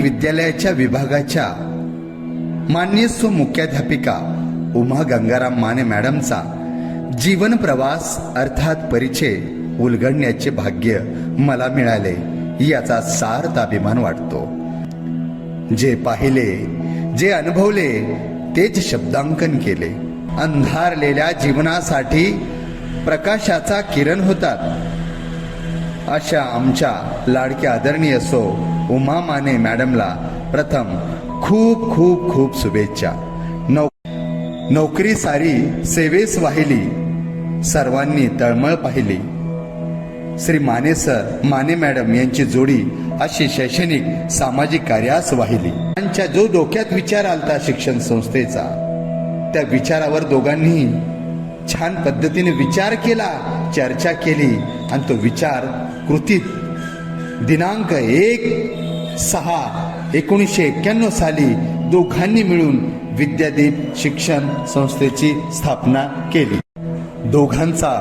विद्यालयाच्या विभागाच्या माननीय मुख्याध्यापिका उमा गंगाराम माने मॅडमचा जीवन प्रवास अर्थात परिचय उलगडण्याचे भाग्य मला मिळाले याचा सार्थ अभिमान वाटतो. जे पाहिले, जे अनुभवले तेच शब्दांकन केले. अंधारलेल्या जीवनासाठी प्रकाशाचा किरण होतात अशा आमच्या लाडक्या आदरणीय सो उमा माने मॅडमला प्रथम खूप खूप खूप शुभेच्छा. नोकरी सारी सेवेस वाहिली, सर्वांनी तळमळ पाहिली. श्री माने सर माने मॅडम यांची जोडी अशी शैक्षणिक सामाजिक कार्यास वाहिली. त्यांच्या जो डोक्यात विचार आलता शिक्षण संस्थेचा, त्या विचारावर दोघांनी छान पद्धतीने विचार केला, चर्चा केली आणि तो विचार कृतीत दिनांक 1/6/1991 साली दोघांनी मिळून विद्यादीप शिक्षण संस्थेची स्थापना केली. दोघांचा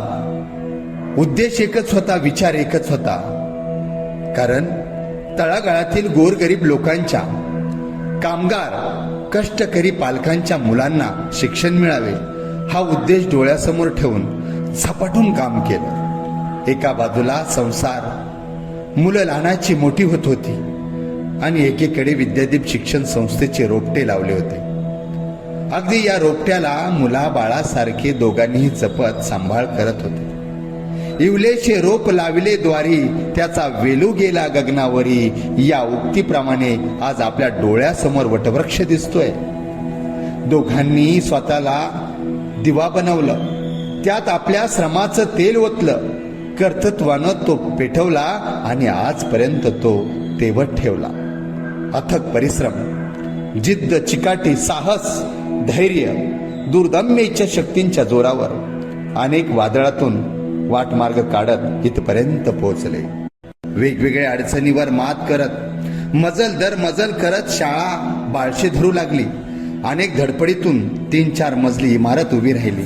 उद्देश एकच होता, विचार एकच होता. कारण तळागाळातील गोरगरीब लोकांच्या, कामगार कष्टकरी पालकांच्या मुलांना शिक्षण मिळावे हा उद्देश डोळ्यासमोर ठेवून झपाटून काम केलं. एका बाजूला संसार, मुलं लहानाची मोठी होत होती आणि एकीकडे विद्यादीप शिक्षण संस्थेचे रोपटे लावले होते. अगदी या रोपट्याला मुलाबाळासारखे दोघांनीही जपत सांभाळ करत होते. इवलेशे रोप लाविले द्वारी, त्याचा वेलू गेला गगनावरी या उक्तीप्रमाणे आज आपल्या डोळ्यासमोर वटवृक्ष दिसतोय. दोघांनी स्वतःला दिवा बनवलं, त्यात आपल्या श्रमाचं तेल ओतलं, कर्तृत्वानं तो पेटवला आणि आजपर्यंत तो तेवत ठेवला. अथक परिश्रम, जिद्द, चिकाटी, साहस, धैर्य, दुर्दम्य इच्छा शक्तींच्या जोरावर अनेक वादळातून वाटमार्ग काढत इथपर्यंत पोहोचले. वेगवेगळ्या अडचणीवर मात करत मजल दर मजल करत शाळा बाळशी धरू लागली. अनेक धडपडीतून 3-4 मजली इमारत उभी राहिली.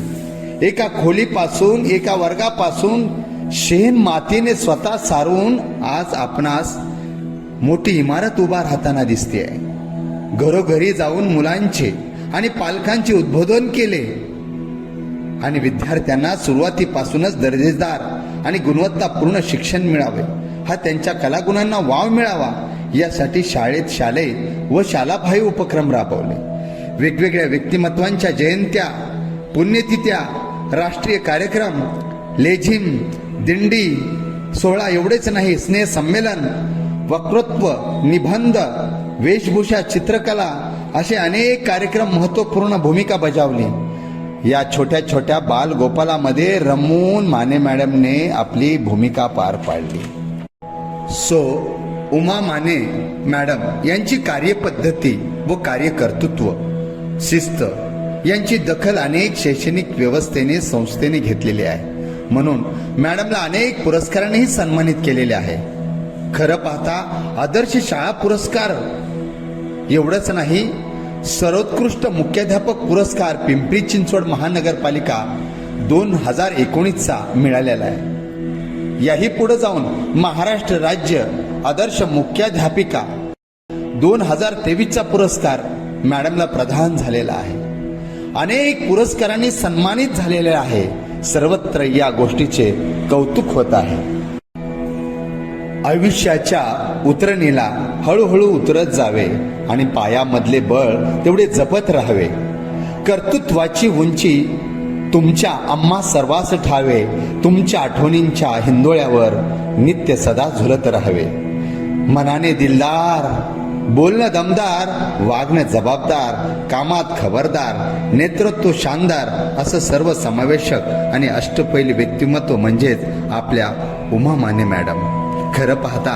एका खोलीपासून, एका वर्गापासून शेण मातीने स्वतः सारून आज आपणास मोठी इमारत उभा राहताना दिसते. घरोघरी जाऊन मुलांचे आणि पालकांचे उद्बोधन केले आणि विद्यार्थ्यांना सुरुवातीपासूनच दर्जेदार आणि गुणवत्तापूर्ण शिक्षण मिळावे, हा त्यांच्या कलागुणांना वाव मिळावा यासाठी शाळेत शालेय व शालाबाह्य उपक्रम राबवले. वेगवेगळ्या व्यक्तिमत्वांच्या जयंत्या, पुण्यतिथ्या, राष्ट्रीय कार्यक्रम, लेझिम, दिंडी सोहळा एवढेच नाही, स्नेह संमेलन, वक्तृत्व, निबंध, वेशभूषा, चित्रकला असे अनेक कार्यक्रम महत्वपूर्ण भूमिका बजावली. या छोट्या छोट्या बाल गोपालामध्ये रमून माने मॅडमने आपली भूमिका पार पाडली. सो उमा माने मॅडम यांची कार्यपद्धती व कार्यकर्तृत्व, शिस्त यांची दखल अनेक शैक्षणिक व्यवस्थेने संस्थेने घेतलेली आहे. म्हणून मॅडमला अनेक पुरस्कारांनीही सन्मानित केलेले आहे. खरं पाहता आदर्श शाळा पुरस्कार एवढंच नाही, सर्वोत्कृष्ट मुख्याध्यापक पुरस्कार पिंपरी चिंचवड महानगरपालिका 2019चा मिळालेला आहे. याही पुढे जाऊन महाराष्ट्र राज्य आदर्श मुख्याध्यापिका 2023चा पुरस्कार मॅडमला प्रदान झालेला आहे. अनेक पुरस्कारांनी सन्मानित झालेले आहे. सर्वत्र या गोष्टीचे कौतुक होत आहे. आयुष्याच्या उतरणीला हळूहळू उतरत जावे आणि पायामधले बळ तेवढे जपत राहावे. कर्तृत्वाची उंची तुमच्या आम्हा सर्वांस ठावे. तुमच्या आठवणींच्या हिंदोळ्यावर नित्य सदा झुलत राहावे. मनाने दिलदार, बोलणं दमदार, वागणं जबाबदार, कामात खबरदार, नेतृत्व शानदार असं सर्व समावेशक आणि अष्टपैली व्यक्तिमत्व म्हणजेच आपल्या उमा माने मॅडम. खरं पाहता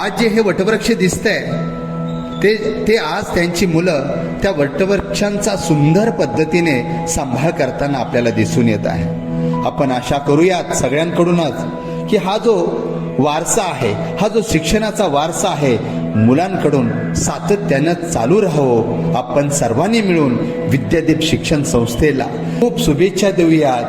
आज जे हे वटवृक्ष दिसतंय ते आज त्यांची मुलं त्या वटवृक्षांचा सुंदर पद्धतीने सांभाळ करताना आपल्याला दिसून येत आहे. आपण आशा करूयात सगळ्यांकडूनच की हा जो वारसा आहे, हा जो शिक्षणाचा वारसा आहे, मुलांकडून सातत्यानं चालू राहावं. आपण सर्वांनी मिळून विद्यादीप शिक्षण संस्थेला खूप शुभेच्छा देऊयात.